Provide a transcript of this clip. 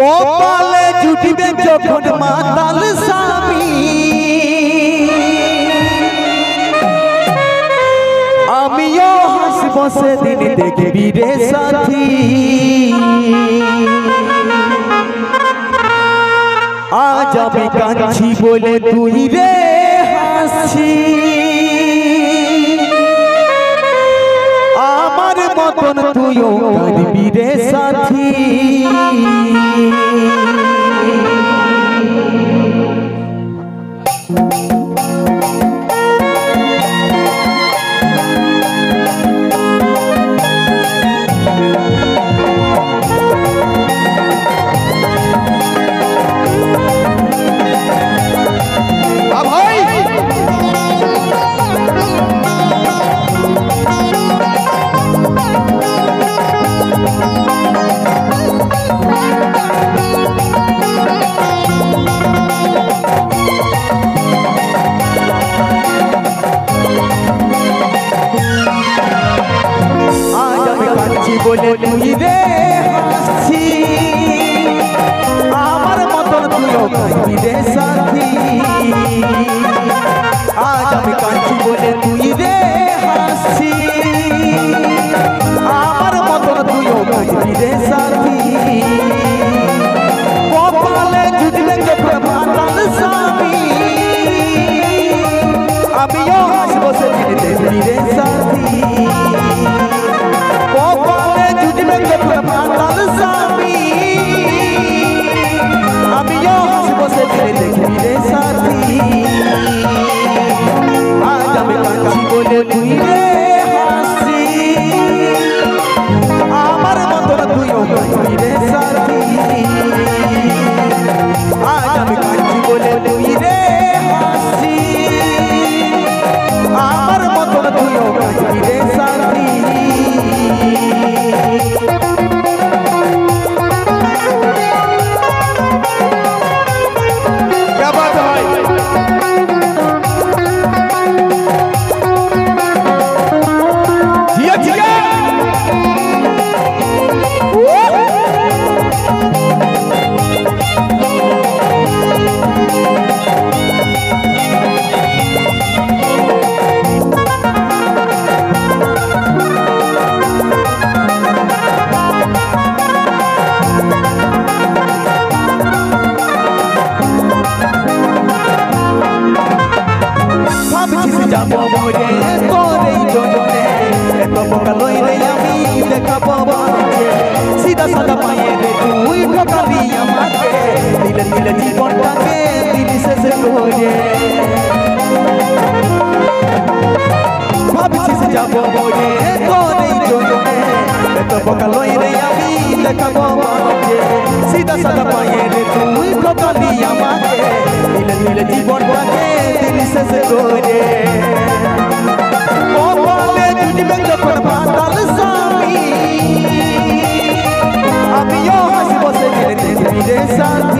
কপালে জুটিবে যখন মাতাল স্বামী আমিও হাসব সেদিন দেখবি রে সাথী আজ আমি কাঁদছি বলে তুই রে হাসছি আমার মতন তুইও কাঁদবি রে সাথী বলে তুই রে হাসছি আমার মতন তুইও কাঁদবি রে সাথী আজ আমি কাঁদছি বলে তুই রে হাসছি আমার মতন তুইও কাঁদবি রে সাথী কপালে জুটবে যখন মাতাল স্বামী আমিও হাসব সেদিন দেখবি রে সাথী মাতাল স্বামী আমিও হাসব সেদিন দেখবি রে সাথী আজ আমি কাঁদছি বলে তুই রে হাসছি আমার মতন তুইও কাঁদবি রে সাথী আজ আমি কাঁদছি বলে তুই রে হাসছি আমার মতন তুইও কাঁদবি রে সাথী যাবো মরে তোরে জনে এত বোকা লই রে আমি দেখাবো বাজে সিধা সাদা পায়ে রে তুই ঠকাবি আমাকে দিলে দিলে জীবনটাকে দিলি শেষ করে ভাবছিস যাবো মরে তোরে জনে এত বোকা লই রে আমি দেখাবো বাজে সিধা সাদা পায়ে রে তুই ঠকাবি আমাকে দিলে দিলে জীবনটাকে দিলি শেষ করে কপালে জুটবে যখন মাতাল স্বামী আমিও হাসব সেদিন দেখবি রে সাথী